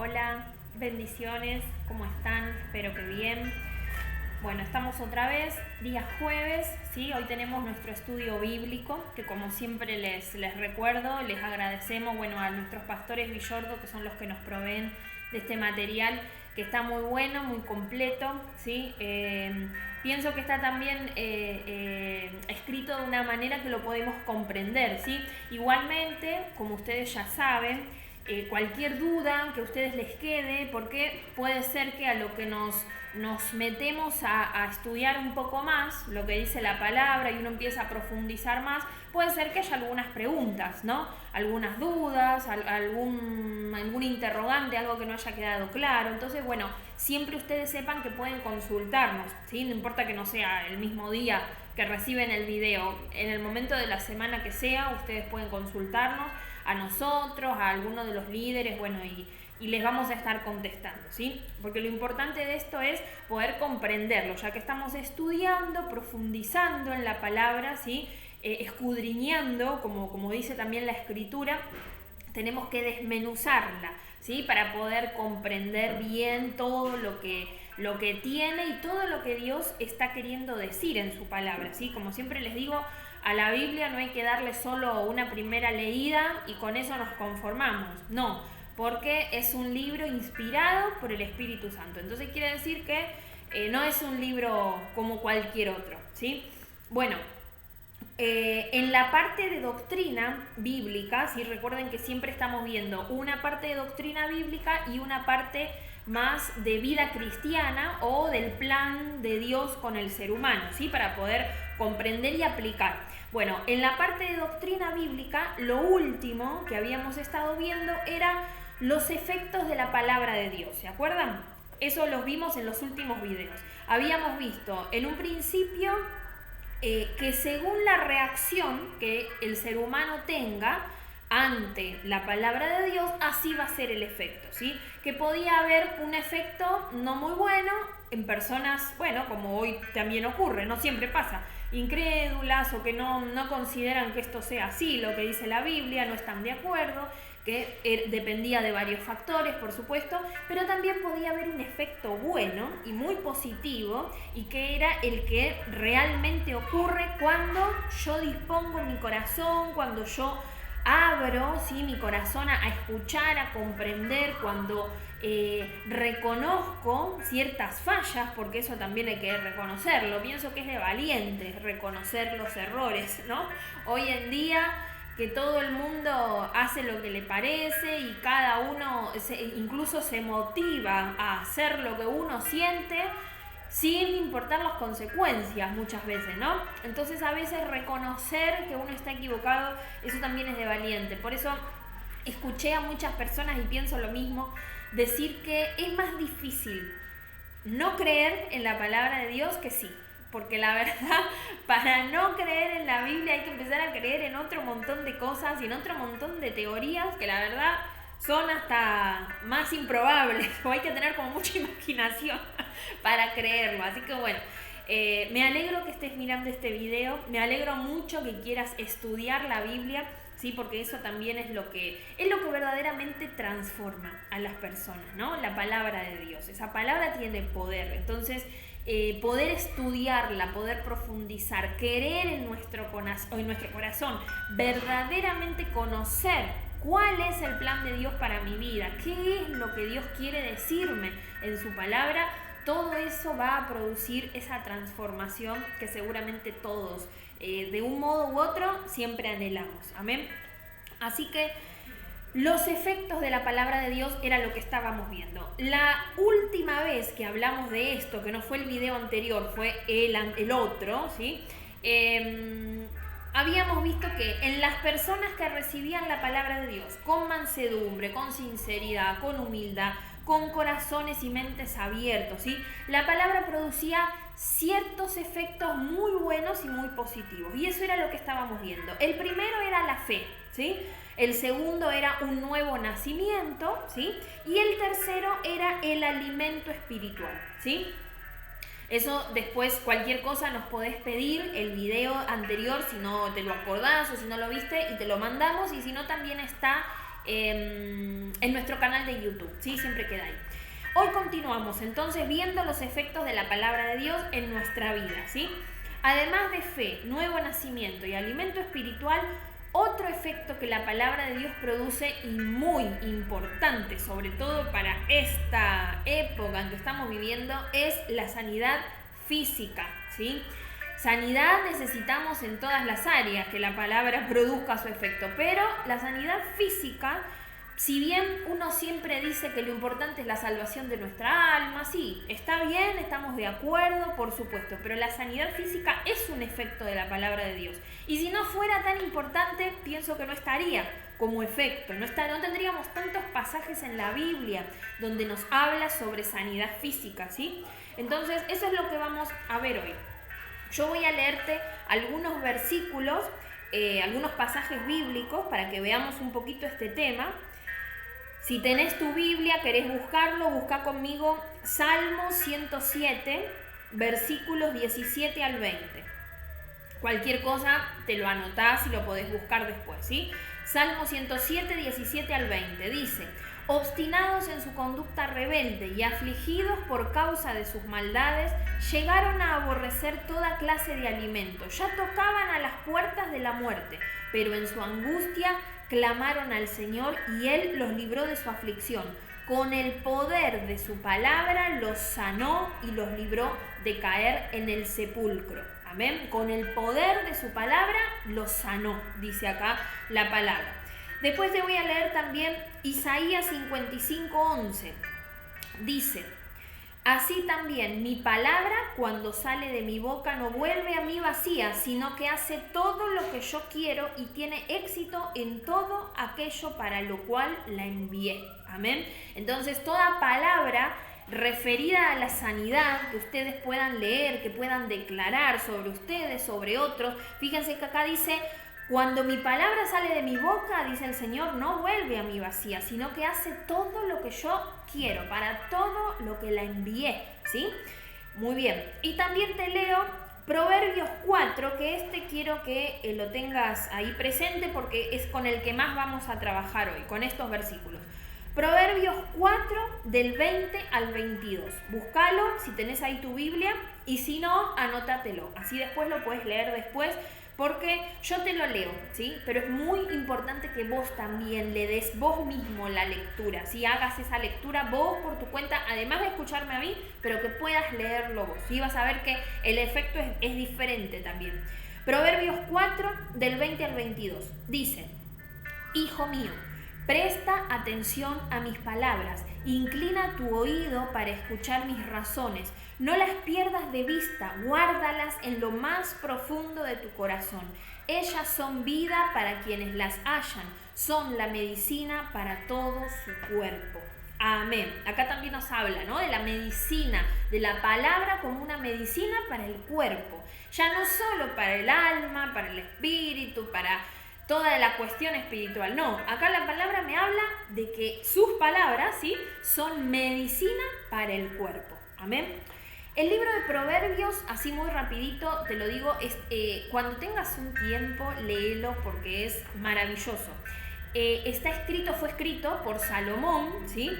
Hola, bendiciones, ¿cómo están? Espero que bien. Bueno, estamos otra vez, día jueves, ¿sí? Hoy tenemos nuestro estudio bíblico, que como siempre les recuerdo, les agradecemos, a nuestros pastores Villordo, que son los que nos proveen de este material, que está muy bueno, muy completo, ¿sí? Pienso que está también escrito de una manera que lo podemos comprender, ¿sí? Igualmente, como ustedes ya saben, cualquier duda que a ustedes les quede, porque puede ser que a lo que nos metemos a estudiar un poco más lo que dice la palabra y uno empieza a profundizar más, puede ser que haya algunas preguntas, ¿no? Algunas dudas, algún interrogante, algo que no haya quedado claro. Entonces, siempre ustedes sepan que pueden consultarnos, ¿sí? No importa que no sea el mismo día que reciben el video, en el momento de la semana que sea, ustedes pueden consultarnos a nosotros, a alguno de los líderes, y les vamos a estar contestando, ¿sí? Porque lo importante de esto es poder comprenderlo, ya que estamos estudiando, profundizando en la palabra, ¿sí? Escudriñando, como dice también la Escritura, tenemos que desmenuzarla, ¿sí? Para poder comprender bien todo lo que tiene y todo lo que Dios está queriendo decir en su palabra, ¿sí? Como siempre les digo, a la Biblia no hay que darle solo una primera leída y con eso nos conformamos, no, porque es un libro inspirado por el Espíritu Santo. Entonces quiere decir que no es un libro como cualquier otro, ¿sí? En la parte de doctrina bíblica, ¿sí? Recuerden que siempre estamos viendo una parte de doctrina bíblica y una parte más de vida cristiana o del plan de Dios con el ser humano, ¿sí? Para poder comprender y aplicar. En la parte de doctrina bíblica, lo último que habíamos estado viendo era los efectos de la palabra de Dios, ¿se acuerdan? Eso los vimos en los últimos videos. Habíamos visto en un principio que según la reacción que el ser humano tenga ante la palabra de Dios, así va a ser el efecto, ¿sí? Que podía haber un efecto no muy bueno en personas, como hoy también ocurre, no siempre pasa, incrédulas o que no consideran que esto sea así, lo que dice la Biblia, no están de acuerdo, que dependía de varios factores, por supuesto, pero también podía haber un efecto bueno y muy positivo, y que era el que realmente ocurre cuando yo dispongo mi corazón, cuando yo abro, ¿sí? Mi corazón a escuchar, a comprender, cuando reconozco ciertas fallas, porque eso también hay que reconocerlo. Pienso que es de valientes reconocer los errores, ¿no? Hoy en día, que todo el mundo hace lo que le parece y cada uno incluso se motiva a hacer lo que uno siente sin importar las consecuencias muchas veces, ¿no? Entonces a veces reconocer que uno está equivocado, eso también es de valiente. Por eso escuché a muchas personas, y pienso lo mismo, decir que es más difícil no creer en la palabra de Dios que sí. Porque la verdad, para no creer en la Biblia hay que empezar a creer en otro montón de cosas y en otro montón de teorías que la verdad son hasta más improbables, o hay que tener como mucha imaginación para creerlo. Así que me alegro que estés mirando este video, me alegro mucho que quieras estudiar la Biblia, ¿sí? Porque eso también es lo que verdaderamente transforma a las personas, ¿no? La palabra de Dios, esa palabra tiene poder. Entonces poder estudiarla, poder profundizar, querer en nuestro corazón, verdaderamente conocer cuál es el plan de Dios para mi vida, qué es lo que Dios quiere decirme en su palabra, todo eso va a producir esa transformación que seguramente todos, de un modo u otro, siempre anhelamos. Amén. Así que los efectos de la palabra de Dios era lo que estábamos viendo. La última vez que hablamos de esto, que no fue el video anterior, fue el otro, ¿sí? Habíamos visto que en las personas que recibían la palabra de Dios con mansedumbre, con sinceridad, con humildad, con corazones y mentes abiertos, ¿sí? La palabra producía ciertos efectos muy buenos y muy positivos. Y eso era lo que estábamos viendo. El primero era la fe, ¿sí? El segundo era un nuevo nacimiento, ¿sí? Y el tercero era el alimento espiritual, ¿sí? Eso después, cualquier cosa nos podés pedir el video anterior si no te lo acordás o si no lo viste, y te lo mandamos. Y si no, también está en nuestro canal de YouTube, ¿sí? Siempre queda ahí. Hoy continuamos entonces viendo los efectos de la palabra de Dios en nuestra vida, ¿sí? Además de fe, nuevo nacimiento y alimento espiritual, otro efecto que la palabra de Dios produce y muy importante, sobre todo para esta época en que estamos viviendo, es la sanidad física, ¿sí? Sanidad necesitamos en todas las áreas que la palabra produzca su efecto, pero la sanidad física, si bien uno siempre dice que lo importante es la salvación de nuestra alma, sí, está bien, estamos de acuerdo, por supuesto, pero la sanidad física es un efecto de la palabra de Dios. Y si no fuera tan importante, pienso que no estaría como efecto, no tendríamos tantos pasajes en la Biblia donde nos habla sobre sanidad física, ¿sí? Entonces, eso es lo que vamos a ver hoy. Yo voy a leerte algunos versículos, algunos pasajes bíblicos para que veamos un poquito este tema. Si tenés tu Biblia, querés buscarlo, busca conmigo Salmo 107, versículos 17 al 20. Cualquier cosa te lo anotás y lo podés buscar después, ¿sí? Salmo 107, 17 al 20, dice: obstinados en su conducta rebelde y afligidos por causa de sus maldades, llegaron a aborrecer toda clase de alimento, ya tocaban a las puertas de la muerte, pero en su angustia clamaron al Señor y Él los libró de su aflicción. Con el poder de su palabra los sanó y los libró de caer en el sepulcro. Amén. Con el poder de su palabra los sanó, dice acá la palabra. Después te voy a leer también Isaías 55:11. Dice: así también mi palabra cuando sale de mi boca no vuelve a mí vacía, sino que hace todo lo que yo quiero y tiene éxito en todo aquello para lo cual la envié. Amén. Entonces toda palabra referida a la sanidad que ustedes puedan leer, que puedan declarar sobre ustedes, sobre otros. Fíjense que acá dice: cuando mi palabra sale de mi boca, dice el Señor, no vuelve a mí vacía, sino que hace todo lo que yo quiero, para todo lo que la envié, ¿sí? Muy bien. Y también te leo Proverbios 4, que quiero que lo tengas ahí presente porque es con el que más vamos a trabajar hoy, con estos versículos. Proverbios 4, del 20 al 22. Búscalo si tenés ahí tu Biblia y si no, anótatelo. Así después lo puedes leer después, porque yo te lo leo, ¿sí? Pero es muy importante que vos también le des vos mismo la lectura, ¿sí? Hagas esa lectura vos por tu cuenta, además de escucharme a mí, pero que puedas leerlo vos, ¿sí? Vas a ver que el efecto es diferente también. Proverbios 4, del 20 al 22. Dice: hijo mío, presta atención a mis palabras, inclina tu oído para escuchar mis razones. No las pierdas de vista, guárdalas en lo más profundo de tu corazón. Ellas son vida para quienes las hallan, son la medicina para todo su cuerpo. Amén. Acá también nos habla, ¿no?, de la medicina, de la palabra como una medicina para el cuerpo. Ya no solo para el alma, para el espíritu, para toda la cuestión espiritual. No, acá la palabra me habla de que sus palabras, ¿sí?, son medicina para el cuerpo. Amén. El libro de Proverbios, así muy rapidito, te lo digo, cuando tengas un tiempo, léelo porque es maravilloso. Fue escrito por Salomón, ¿sí?,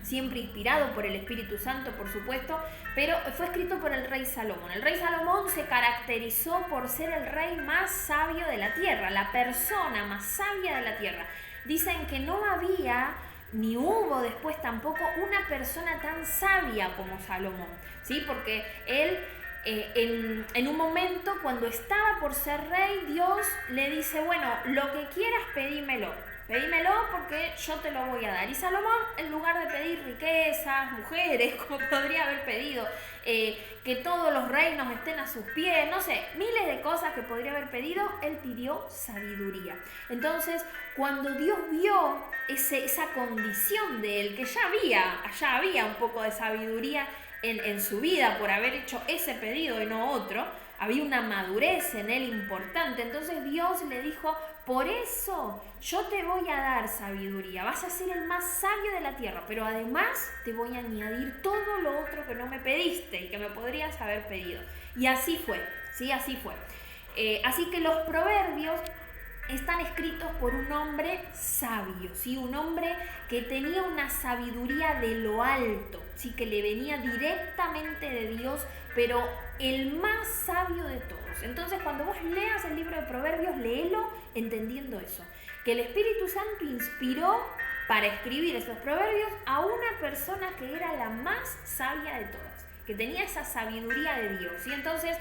siempre inspirado por el Espíritu Santo, por supuesto, pero fue escrito por el rey Salomón. El rey Salomón se caracterizó por ser el rey más sabio de la tierra, la persona más sabia de la tierra. Dicen que no había ni hubo después tampoco una persona tan sabia como Salomón, ¿sí? Porque él en un momento, cuando estaba por ser rey, Dios le dice: bueno, lo que quieras pedímelo porque yo te lo voy a dar. Y Salomón, en lugar de pedir riquezas, mujeres, como podría haber pedido, que todos los reinos estén a sus pies, no sé, miles de cosas que podría haber pedido, él pidió sabiduría. Entonces, cuando Dios vio esa condición de él, que ya había un poco de sabiduría en su vida por haber hecho ese pedido y no otro, había una madurez en él importante. Entonces Dios le dijo: por eso yo te voy a dar sabiduría, vas a ser el más sabio de la tierra, pero además te voy a añadir todo lo otro que no me pediste y que me podrías haber pedido. Y así fue, ¿sí? Así fue. Así que los proverbios están escritos por un hombre sabio, ¿sí? Un hombre que tenía una sabiduría de lo alto, ¿sí? Que le venía directamente de Dios, pero el más sabio de todos. Entonces, cuando vos leas el libro de Proverbios, léelo entendiendo eso, que el Espíritu Santo inspiró para escribir esos proverbios a una persona que era la más sabia de todas, que tenía esa sabiduría de Dios. Y entonces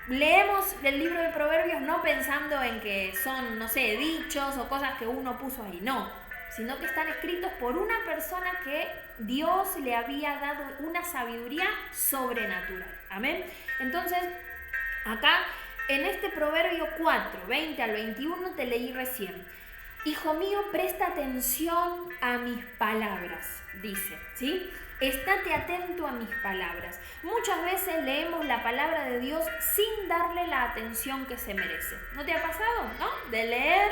leemos el libro de Proverbios no pensando en que son, no sé, dichos o cosas que uno puso ahí, no, sino que están escritos por una persona que Dios le había dado una sabiduría sobrenatural. Amén. Entonces, acá en este Proverbio 4, 20 al 21 te leí recién. Hijo mío, presta atención a mis palabras, dice, ¿sí? Estate atento a mis palabras. Muchas veces leemos la palabra de Dios sin darle la atención que se merece. ¿No te ha pasado, no? De leer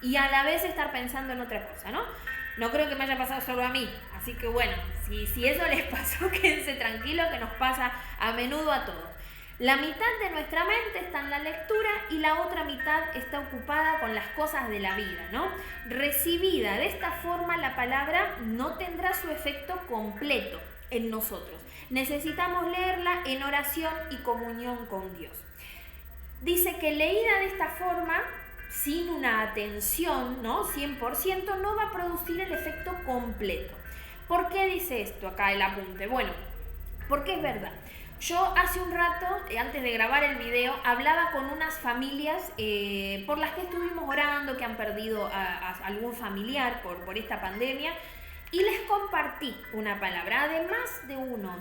y a la vez estar pensando en otra cosa, ¿no? No creo que me haya pasado solo a mí. Así que bueno, si eso les pasó, quédense tranquilos que nos pasa a menudo a todos. La mitad de nuestra mente está en la lectura y la otra mitad está ocupada con las cosas de la vida, ¿no? Recibida de esta forma, la palabra no tendrá su efecto completo en nosotros. Necesitamos leerla en oración y comunión con Dios. Dice que leída de esta forma, sin una atención, ¿no? 100%, no va a producir el efecto completo. ¿Por qué dice esto acá el apunte? Bueno, porque es verdad. Yo hace un rato, antes de grabar el video, hablaba con unas familias por las que estuvimos orando, que han perdido a algún familiar por esta pandemia, y les compartí una palabra, además de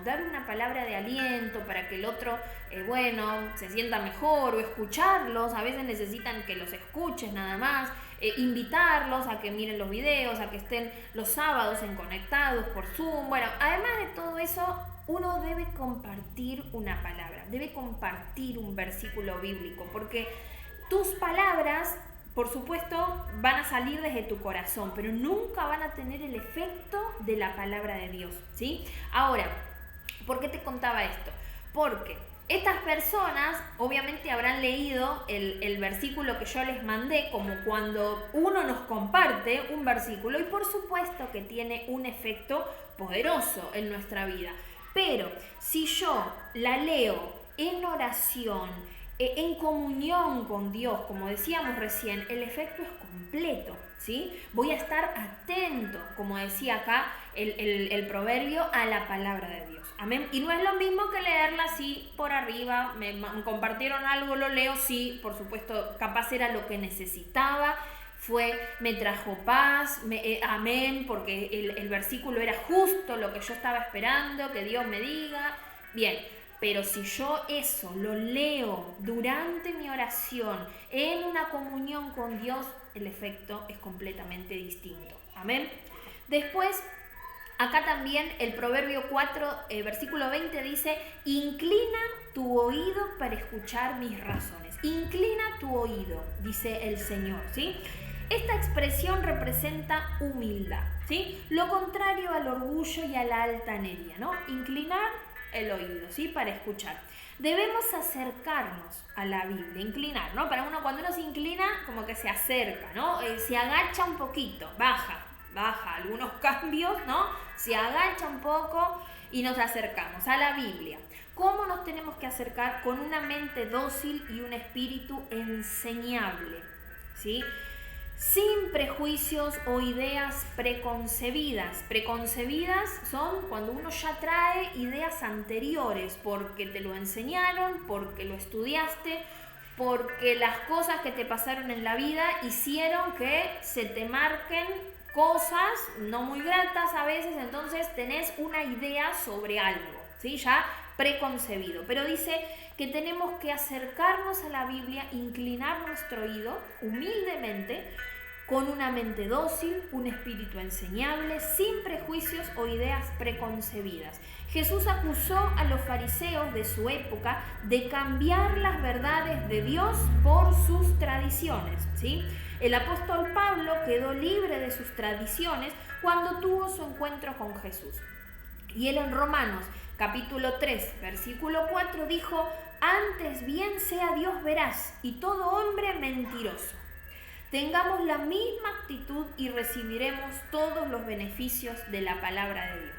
dar una palabra de aliento para que el otro, se sienta mejor, o escucharlos, a veces necesitan que los escuches nada más, invitarlos a que miren los videos, a que estén los sábados en conectados por Zoom. Bueno, además de todo eso, uno debe compartir una palabra, debe compartir un versículo bíblico, porque tus palabras, por supuesto, van a salir desde tu corazón, pero nunca van a tener el efecto de la palabra de Dios, ¿sí? Ahora, ¿por qué te contaba esto? Porque estas personas obviamente habrán leído el versículo que yo les mandé, como cuando uno nos comparte un versículo, y por supuesto que tiene un efecto poderoso en nuestra vida. Pero si yo la leo en oración, en comunión con Dios, como decíamos recién, el efecto es completo, ¿sí? Voy a estar atento, como decía acá el proverbio, a la palabra de Dios. Amén. Y no es lo mismo que leerla así por arriba, me compartieron algo, lo leo, sí, por supuesto, capaz era lo que necesitaba, me trajo paz, amén, porque el versículo era justo lo que yo estaba esperando, que Dios me diga, bien. Pero si yo eso lo leo durante mi oración, en una comunión con Dios, el efecto es completamente distinto. Amén. Después, acá también el Proverbio 4, versículo 20 dice: inclina tu oído para escuchar mis razones. Inclina tu oído, dice el Señor, ¿sí? Esta expresión representa humildad, ¿sí? Lo contrario al orgullo y a la altanería, ¿no? Inclinar el oído, ¿sí? Para escuchar. Debemos acercarnos a la Biblia, inclinar, ¿no? Para cuando uno se inclina, como que se acerca, ¿no? Se agacha un poquito, baja algunos cambios, ¿no? Se agacha un poco y nos acercamos a la Biblia. ¿Cómo nos tenemos que acercar? Con una mente dócil y un espíritu enseñable, ¿sí? Sin prejuicios o ideas preconcebidas. Preconcebidas son cuando uno ya trae ideas anteriores, porque te lo enseñaron, porque lo estudiaste, porque las cosas que te pasaron en la vida hicieron que se te marquen cosas no muy gratas a veces, entonces tenés una idea sobre algo, ¿sí? Ya preconcebido. Pero dice que tenemos que acercarnos a la Biblia, inclinar nuestro oído humildemente, con una mente dócil, un espíritu enseñable, sin prejuicios o ideas preconcebidas. Jesús acusó a los fariseos de su época de cambiar las verdades de Dios por sus tradiciones, ¿sí? El apóstol Pablo quedó libre de sus tradiciones cuando tuvo su encuentro con Jesús. Y él en Romanos capítulo 3, versículo 4 dijo: antes bien sea Dios veraz y todo hombre mentiroso, Tengamos la misma actitud y recibiremos todos los beneficios de la palabra de Dios.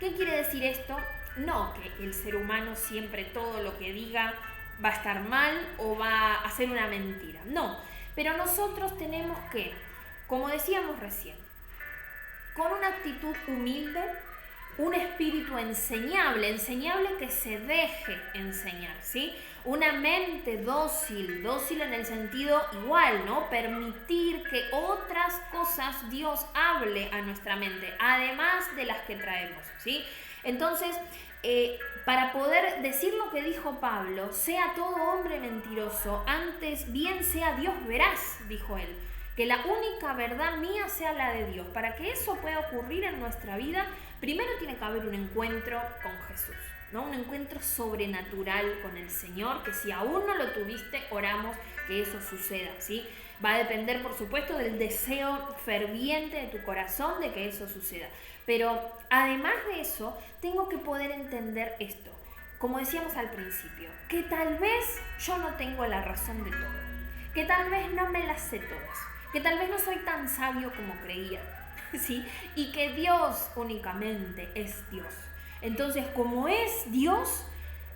¿Qué quiere decir esto? No que el ser humano siempre todo lo que diga va a estar mal o va a ser una mentira. No, pero nosotros tenemos que, como decíamos recién, con una actitud humilde, un espíritu enseñable que se deje enseñar, ¿sí? Una mente dócil en el sentido igual, ¿no? Permitir que otras cosas Dios hable a nuestra mente, además de las que traemos, ¿sí? Entonces, para poder decir lo que dijo Pablo, sea todo hombre mentiroso, antes bien sea Dios veraz, dijo él. Que la única verdad mía sea la de Dios. Para que eso pueda ocurrir en nuestra vida, primero tiene que haber un encuentro con Jesús, ¿no? Un encuentro sobrenatural con el Señor, que si aún no lo tuviste, oramos que eso suceda, ¿sí? Va a depender, por supuesto, del deseo ferviente de tu corazón de que eso suceda. Pero además de eso, tengo que poder entender esto, como decíamos al principio, que tal vez yo no tengo la razón de todo, que tal vez no me las sé todas, que tal vez no soy tan sabio como creía, ¿sí? Y que Dios únicamente es Dios. Entonces, como es Dios,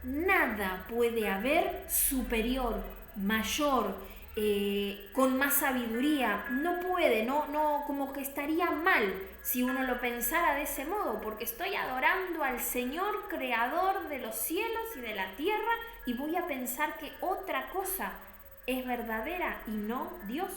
nada puede haber superior, mayor, con más sabiduría. No puede, no, como que estaría mal si uno lo pensara de ese modo, porque estoy adorando al Señor, creador de los cielos y de la tierra, y voy a pensar que otra cosa es verdadera y no Dios.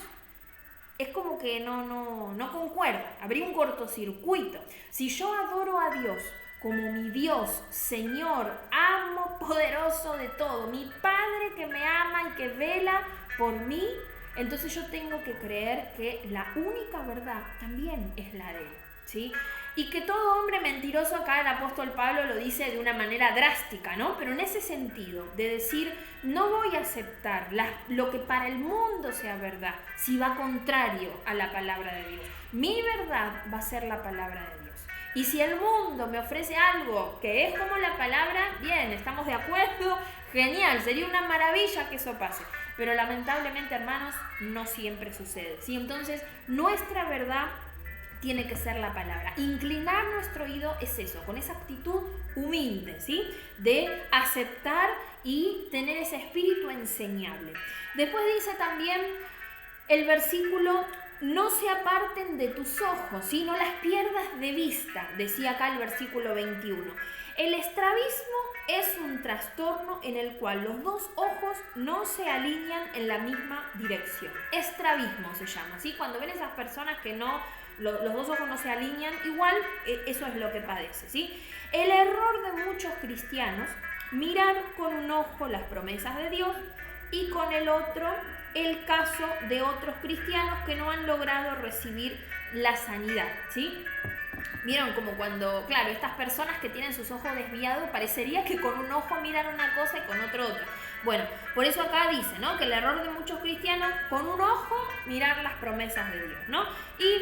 Es como que no concuerda, habría un cortocircuito. Si yo adoro a Dios como mi Dios, Señor, amo, poderoso de todo, mi Padre que me ama y que vela por mí, entonces yo tengo que creer que la única verdad también es la de Él, ¿sí? Y que todo hombre mentiroso, acá el apóstol Pablo lo dice de una manera drástica, ¿no? Pero en ese sentido, de decir, no voy a aceptar lo que para el mundo sea verdad, si va contrario a la palabra de Dios. Mi verdad va a ser la palabra de Dios. Y si el mundo me ofrece algo que es como la palabra, bien, estamos de acuerdo, genial, sería una maravilla que eso pase. Pero lamentablemente, hermanos, no siempre sucede, ¿sí? Entonces, nuestra verdad tiene que ser la palabra. Inclinar nuestro oído es eso, con esa actitud humilde, ¿sí? De aceptar y tener ese espíritu enseñable. Después dice también el versículo, no se aparten de tus ojos, ¿sí? No las pierdas de vista, decía acá el versículo 21. El estrabismo es un trastorno en el cual los dos ojos no se alinean en la misma dirección. Estrabismo se llama, ¿sí? Cuando ven esas personas que los dos ojos no se alinean, igual eso es lo que padece, ¿sí? El error de muchos cristianos, mirar con un ojo las promesas de Dios y con el otro el caso de otros cristianos que no han logrado recibir la sanidad, ¿sí? Vieron como cuando, claro, estas personas que tienen sus ojos desviados, parecería que con un ojo miran una cosa y con otro otra. Bueno, por eso acá dice, ¿no? Que el error de muchos cristianos, con un ojo mirar las promesas de Dios, ¿no? Y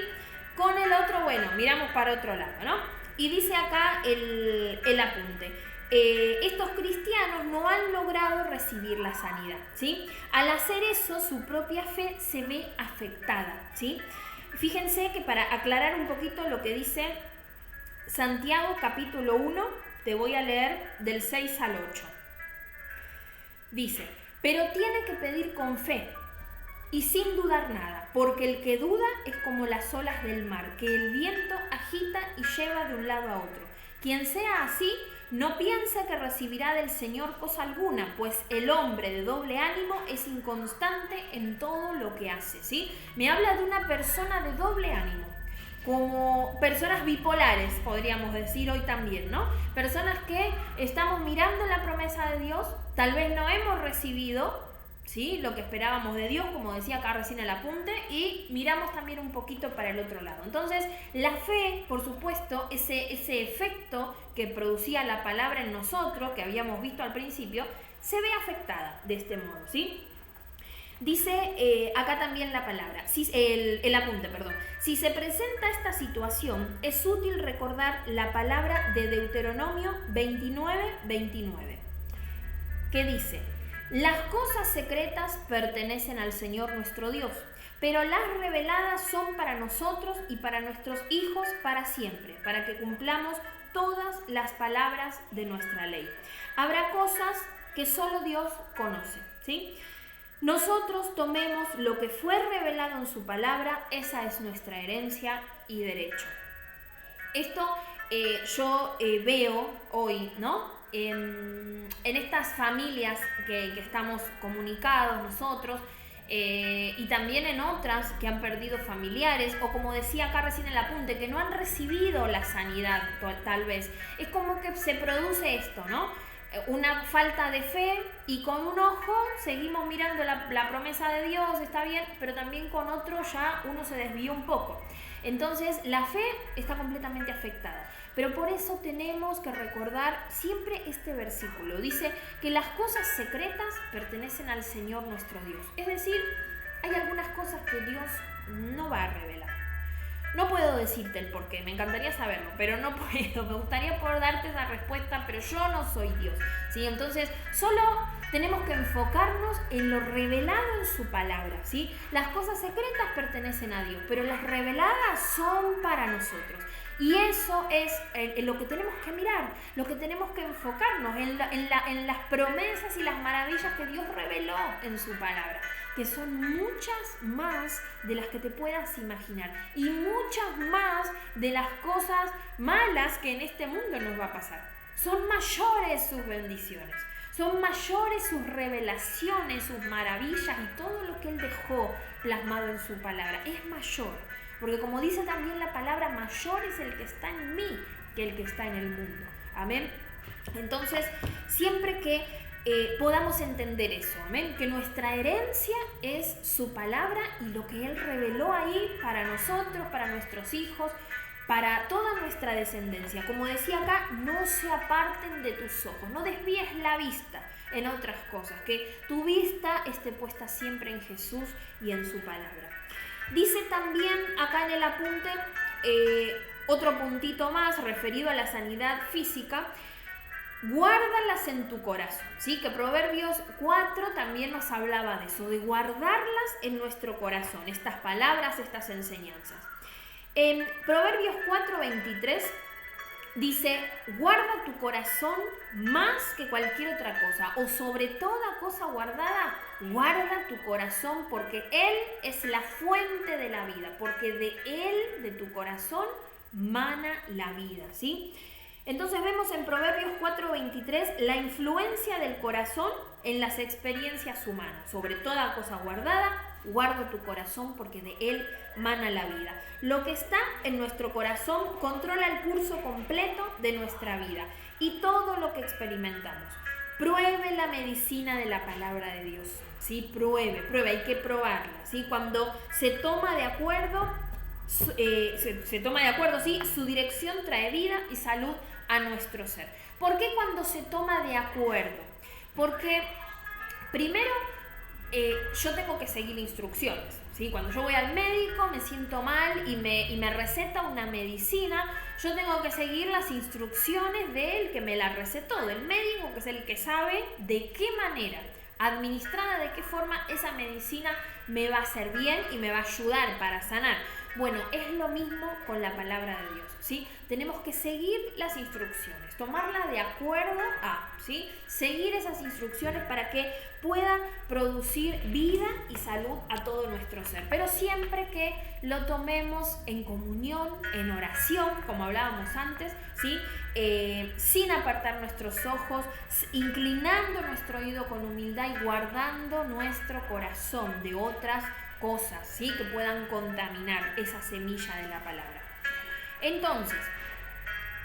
con el otro, bueno, miramos para otro lado, ¿no? Y dice acá el apunte. Estos cristianos no han logrado recibir la sanidad, ¿sí? Al hacer eso, su propia fe se ve afectada, ¿sí? Fíjense que para aclarar un poquito lo que dice Santiago capítulo 1, te voy a leer del 6 al 8. Dice, pero tiene que pedir con fe y sin dudar nada, porque el que duda es como las olas del mar, que el viento agita y lleva de un lado a otro. Quien sea así, no piense que recibirá del Señor cosa alguna, pues el hombre de doble ánimo es inconstante en todo lo que hace, ¿sí? Me habla de una persona de doble ánimo, como personas bipolares, podríamos decir hoy también, ¿no? Personas que estamos mirando la promesa de Dios, tal vez no hemos recibido, ¿sí? Lo que esperábamos de Dios, como decía acá recién el apunte, y miramos también un poquito para el otro lado. Entonces, la fe, por supuesto, ese efecto que producía la palabra en nosotros, que habíamos visto al principio, se ve afectada de este modo, ¿sí? Dice acá también la palabra, el apunte, perdón. Si se presenta esta situación, es útil recordar la palabra de Deuteronomio 29:29, que dice: las cosas secretas pertenecen al Señor nuestro Dios, pero las reveladas son para nosotros y para nuestros hijos para siempre, para que cumplamos todas las palabras de nuestra ley. Habrá cosas que solo Dios conoce, ¿sí? Nosotros tomemos lo que fue revelado en su palabra, esa es nuestra herencia y derecho. Esto yo veo hoy, ¿no? En estas familias que estamos comunicados nosotros, y también en otras que han perdido familiares, o como decía acá recién en el apunte, que no han recibido la sanidad tal vez. Es como que se produce esto, ¿no? Una falta de fe, y con un ojo seguimos mirando la promesa de Dios, está bien, pero también con otro ya uno se desvió un poco. Entonces la fe está completamente afectada. Pero por eso tenemos que recordar siempre este versículo. Dice que las cosas secretas pertenecen al Señor nuestro Dios. Es decir, hay algunas cosas que Dios no va a revelar. No puedo decirte el porqué, me encantaría saberlo, pero no puedo. Me gustaría poder darte esa respuesta, pero yo no soy Dios, ¿sí? Entonces, solo tenemos que enfocarnos en lo revelado en su palabra, ¿sí? Las cosas secretas pertenecen a Dios, pero las reveladas son para nosotros. Y eso es lo que tenemos que mirar, lo que tenemos que enfocarnos en las promesas y las maravillas que Dios reveló en su palabra, que son muchas más de las que te puedas imaginar y muchas más de las cosas malas que en este mundo nos va a pasar. Son mayores sus bendiciones, son mayores sus revelaciones, sus maravillas y todo lo que Él dejó plasmado en su palabra. Es mayor. Porque como dice también la palabra, mayor es el que está en mí que el que está en el mundo. Amén. Entonces, siempre que podamos entender eso, amén, que nuestra herencia es su palabra y lo que Él reveló ahí para nosotros, para nuestros hijos, para toda nuestra descendencia. Como decía acá, no se aparten de tus ojos, no desvíes la vista en otras cosas, que tu vista esté puesta siempre en Jesús y en su palabra. Dice también acá en el apunte, otro puntito más referido a la sanidad física, guárdalas en tu corazón, ¿sí? Que Proverbios 4 también nos hablaba de eso, de guardarlas en nuestro corazón, estas palabras, estas enseñanzas. En Proverbios 4:23 dice, guarda tu corazón más que cualquier otra cosa, o sobre toda cosa guardada, guarda tu corazón, porque Él es la fuente de la vida, porque de Él, de tu corazón, mana la vida, ¿sí? Entonces vemos en Proverbios 4:23 la influencia del corazón en las experiencias humanas. Sobre toda cosa guardada, guarda tu corazón porque de él mana la vida. Lo que está en nuestro corazón controla el curso completo de nuestra vida y todo lo que experimentamos. Pruebe la medicina de la palabra de Dios, ¿sí? Pruebe, hay que probarla, ¿sí? Cuando se toma de acuerdo, ¿sí? Su dirección trae vida y salud a nuestro ser. ¿Por qué cuando se toma de acuerdo? Porque primero yo tengo que seguir instrucciones, ¿sí? Cuando yo voy al médico, me siento mal y me receta una medicina, yo tengo que seguir las instrucciones de él que me la recetó, del médico, que es el que sabe de qué manera, administrada, de qué forma esa medicina me va a hacer bien y me va a ayudar para sanar. Bueno, es lo mismo con la palabra de Dios, ¿sí? Tenemos que seguir las instrucciones, tomarlas de acuerdo a, ¿sí? Seguir esas instrucciones para que pueda producir vida y salud a todo nuestro ser. Pero siempre que lo tomemos en comunión, en oración, como hablábamos antes, ¿sí? Sin apartar nuestros ojos, inclinando nuestro oído con humildad y guardando nuestro corazón de otras cosas, ¿sí? Que puedan contaminar esa semilla de la palabra. Entonces,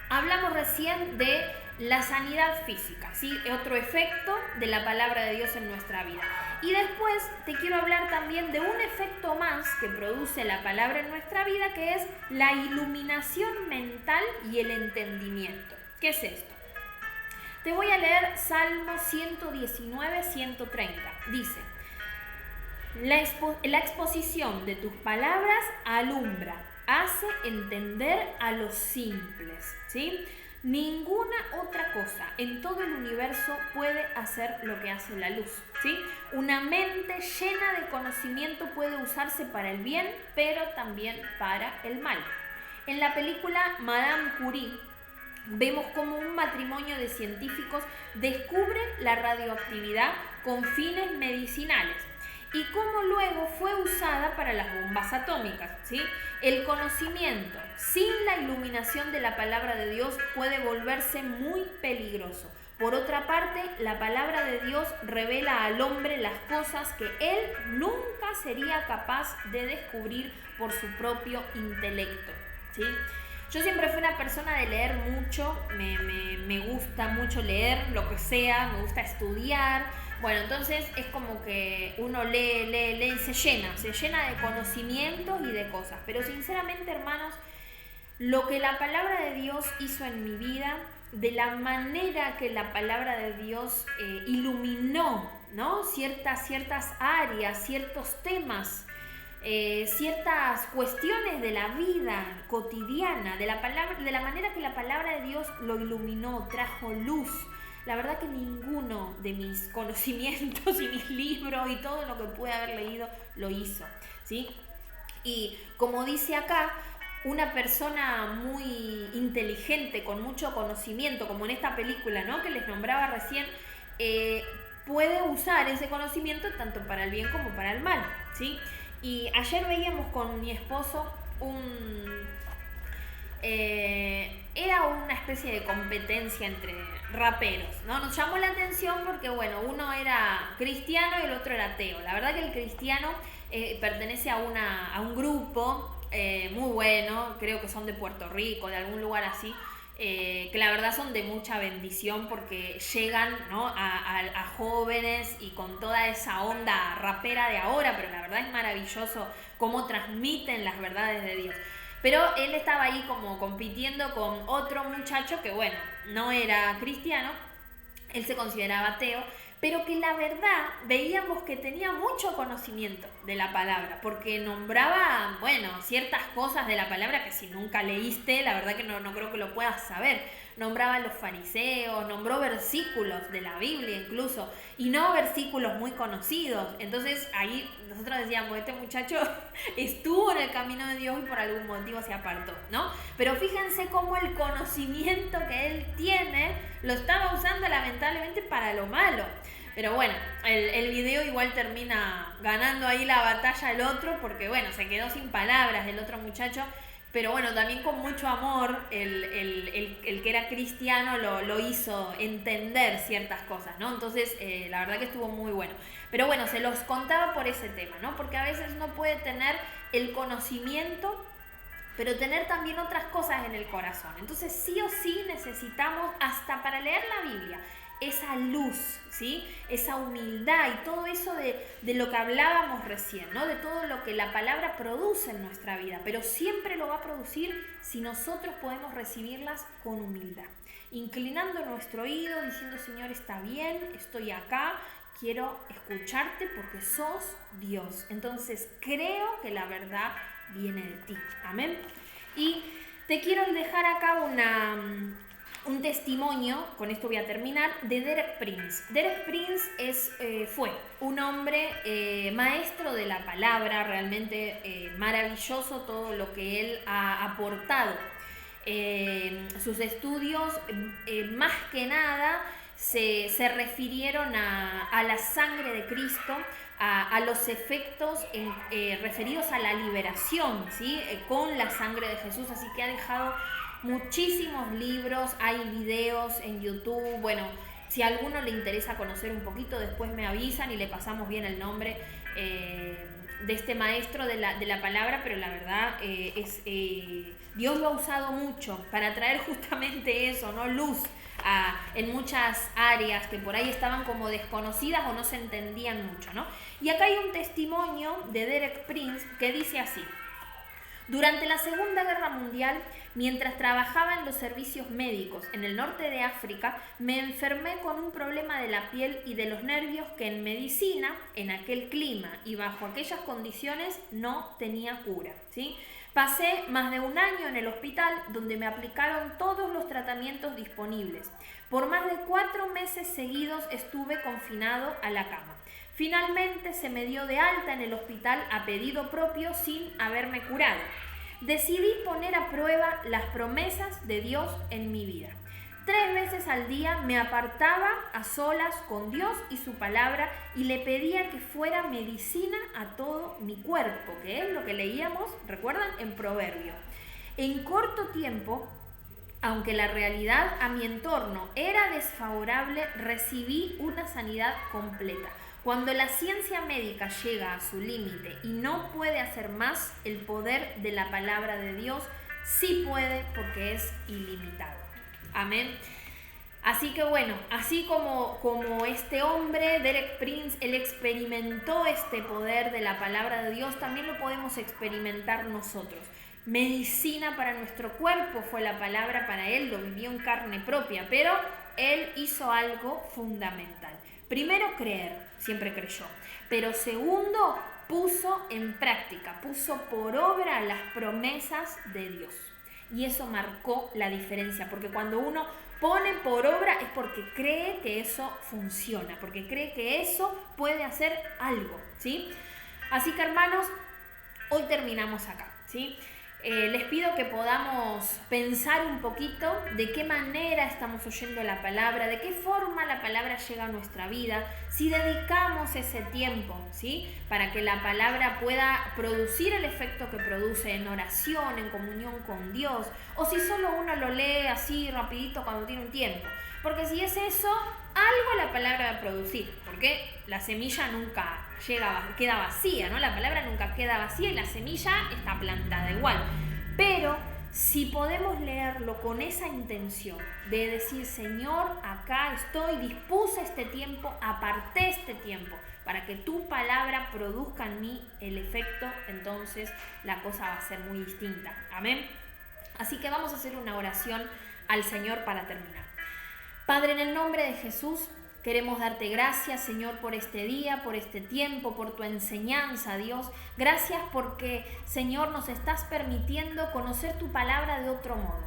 hablamos recién de la sanidad física, ¿sí? Otro efecto de la palabra de Dios en nuestra vida. Y después te quiero hablar también de un efecto más que produce la palabra en nuestra vida, que es la iluminación mental y el entendimiento. ¿Qué es esto? Te voy a leer Salmo 119, 130. Dice: la exposición de tus palabras alumbra, hace entender a los simples, ¿sí? Ninguna otra cosa en todo el universo puede hacer lo que hace la luz, ¿sí? Una mente llena de conocimiento puede usarse para el bien, pero también para el mal. En la película Madame Curie vemos cómo un matrimonio de científicos descubre la radioactividad con fines medicinales y cómo luego fue usada para las bombas atómicas, ¿sí? El conocimiento sin la iluminación de la palabra de Dios puede volverse muy peligroso. Por otra parte, la palabra de Dios revela al hombre las cosas que él nunca sería capaz de descubrir por su propio intelecto, ¿sí? Yo siempre fui una persona de leer mucho, me gusta mucho leer, lo que sea, me gusta estudiar. Bueno, entonces es como que uno lee y se llena de conocimientos y de cosas. Pero sinceramente, hermanos, lo que la palabra de Dios hizo en mi vida, de la manera que la palabra de Dios iluminó, ¿no? ciertas áreas, ciertos temas, ciertas cuestiones de la vida cotidiana, de la manera que la palabra de Dios lo iluminó, trajo luz. La verdad que ninguno de mis conocimientos y mis libros y todo lo que pude haber leído lo hizo, ¿sí? Y como dice acá, una persona muy inteligente, con mucho conocimiento, como en esta película, ¿no? que les nombraba recién, puede usar ese conocimiento tanto para el bien como para el mal, ¿sí? Y ayer veíamos con mi esposo era una especie de competencia entre raperos, ¿no? Nos llamó la atención porque, bueno, uno era cristiano y el otro era ateo. La verdad que el cristiano pertenece a un grupo muy bueno, creo que son de Puerto Rico, de algún lugar así, que la verdad son de mucha bendición porque llegan, ¿no? a jóvenes y con toda esa onda rapera de ahora, pero la verdad es maravilloso cómo transmiten las verdades de Dios. Pero él estaba ahí como compitiendo con otro muchacho que, bueno, no era cristiano, él se consideraba ateo, pero que la verdad veíamos que tenía mucho conocimiento de la palabra, porque nombraba, bueno, ciertas cosas de la palabra que si nunca leíste, la verdad que no creo que lo puedas saber. Nombraba a los fariseos, nombró versículos de la Biblia incluso, y no versículos muy conocidos. Entonces ahí nosotros decíamos, este muchacho estuvo en el camino de Dios y por algún motivo se apartó, ¿no? Pero fíjense cómo el conocimiento que él tiene lo estaba usando lamentablemente para lo malo. Pero bueno, el video igual termina ganando ahí la batalla el otro, porque bueno, se quedó sin palabras el otro muchacho. Pero bueno, también con mucho amor, el que era cristiano lo hizo entender ciertas cosas, ¿no? Entonces, la verdad que estuvo muy bueno. Pero bueno, se los contaba por ese tema, ¿no? Porque a veces uno puede tener el conocimiento, pero tener también otras cosas en el corazón. Entonces, sí o sí necesitamos, hasta para leer la Biblia, esa luz, ¿sí? Esa humildad y todo eso de lo que hablábamos recién, ¿no? De todo lo que la palabra produce en nuestra vida, pero siempre lo va a producir si nosotros podemos recibirlas con humildad, inclinando nuestro oído, diciendo, Señor, está bien, estoy acá, quiero escucharte porque sos Dios. Entonces creo que la verdad viene de ti. Amén. Y te quiero dejar acá un testimonio, con esto voy a terminar, de Derek Prince. Derek Prince fue un hombre maestro de la palabra, realmente maravilloso todo lo que él ha aportado. Sus estudios, más que nada, se refirieron a la sangre de Cristo, a los efectos referidos a la liberación, ¿sí? Con la sangre de Jesús, así que ha dejado muchísimos libros, hay videos en YouTube. Bueno, si a alguno le interesa conocer un poquito, después me avisan y le pasamos bien el nombre de este maestro de la palabra, pero la verdad Dios lo ha usado mucho para traer justamente eso, ¿no? Luz en muchas áreas que por ahí estaban como desconocidas o no se entendían mucho, ¿no? Y acá hay un testimonio de Derek Prince que dice así: durante la Segunda Guerra Mundial, mientras trabajaba en los servicios médicos en el norte de África, me enfermé con un problema de la piel y de los nervios que en medicina, en aquel clima y bajo aquellas condiciones, no tenía cura, ¿sí? Pasé más de un año en el hospital donde me aplicaron todos los tratamientos disponibles. Por más de 4 meses seguidos estuve confinado a la cama. Finalmente se me dio de alta en el hospital a pedido propio sin haberme curado. Decidí poner a prueba las promesas de Dios en mi vida. 3 veces al día me apartaba a solas con Dios y su palabra y le pedía que fuera medicina a todo mi cuerpo, que es lo que leíamos, ¿recuerdan? En Proverbios. En corto tiempo, aunque la realidad a mi entorno era desfavorable, recibí una sanidad completa. Cuando la ciencia médica llega a su límite y no puede hacer más, el poder de la palabra de Dios sí puede, porque es ilimitado. Amén. Así que bueno, así como este hombre, Derek Prince, él experimentó este poder de la palabra de Dios, también lo podemos experimentar nosotros. Medicina para nuestro cuerpo fue la palabra para él, lo vivió en carne propia, pero él hizo algo fundamental. Primero, creer, siempre creyó, pero segundo, puso en práctica, puso por obra las promesas de Dios. Y eso marcó la diferencia, porque cuando uno pone por obra es porque cree que eso funciona, porque cree que eso puede hacer algo, ¿sí? Así que, hermanos, hoy terminamos acá, ¿sí? Les pido que podamos pensar un poquito de qué manera estamos oyendo la palabra, de qué forma la palabra llega a nuestra vida, si dedicamos ese tiempo, ¿sí? Para que la palabra pueda producir el efecto que produce en oración, en comunión con Dios, o si solo uno lo lee así rapidito cuando tiene un tiempo. Porque si es eso, algo la palabra va a producir, porque la semilla nunca queda vacía, ¿no? La palabra nunca queda vacía y la semilla está plantada igual. Pero si podemos leerlo con esa intención de decir, Señor, acá estoy, dispuse este tiempo, aparté este tiempo para que tu palabra produzca en mí el efecto, entonces la cosa va a ser muy distinta. Amén. Así que vamos a hacer una oración al Señor para terminar. Padre, en el nombre de Jesús, queremos darte gracias, Señor, por este día, por este tiempo, por tu enseñanza, Dios. Gracias porque, Señor, nos estás permitiendo conocer tu palabra de otro modo.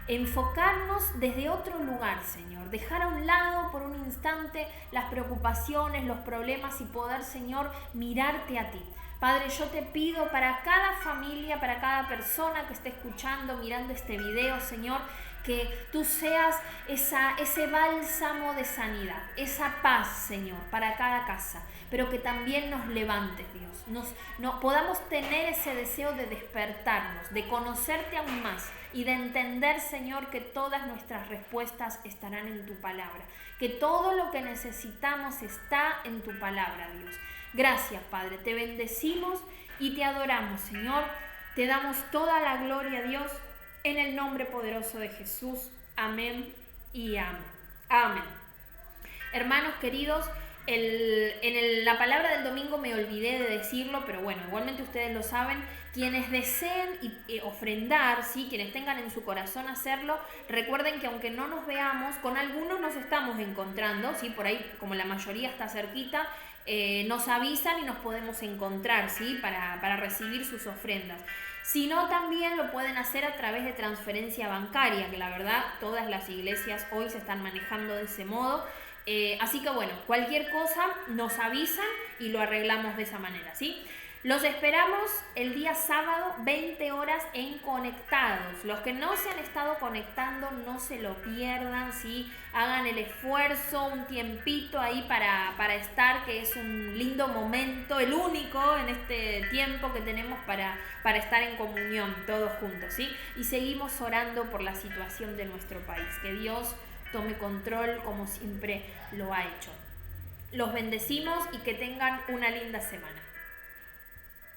Enfocarnos desde otro lugar, Señor. Dejar a un lado por un instante las preocupaciones, los problemas y poder, Señor, mirarte a ti. Padre, yo te pido para cada familia, para cada persona que esté escuchando, mirando este video, Señor, que tú seas ese bálsamo de sanidad, esa paz, Señor, para cada casa, pero que también nos levantes, Dios, podamos tener ese deseo de despertarnos, de conocerte aún más y de entender, Señor, que todas nuestras respuestas estarán en tu palabra, que todo lo que necesitamos está en tu palabra, Dios. Gracias, Padre, te bendecimos y te adoramos, Señor, te damos toda la gloria, Dios, en el nombre poderoso de Jesús. Amén y amén. Amén. Hermanos queridos, la palabra del domingo me olvidé de decirlo, pero bueno, igualmente ustedes lo saben. Quienes deseen ofrendar, ¿sí? Quienes tengan en su corazón hacerlo, recuerden que aunque no nos veamos, con algunos nos estamos encontrando, ¿sí? Por ahí, como la mayoría está cerquita, nos avisan y nos podemos encontrar, ¿sí? Para recibir sus ofrendas. Si no, también lo pueden hacer a través de transferencia bancaria, que la verdad todas las iglesias hoy se están manejando de ese modo. Así que bueno, cualquier cosa nos avisan y lo arreglamos de esa manera, ¿sí? Los esperamos el día sábado, 20 horas en Conectados. Los que no se han estado conectando, no se lo pierdan, ¿sí? Hagan el esfuerzo, un tiempito ahí para estar, que es un lindo momento, el único en este tiempo que tenemos para estar en comunión todos juntos, ¿sí? Y seguimos orando por la situación de nuestro país. Que Dios tome control como siempre lo ha hecho. Los bendecimos y que tengan una linda semana.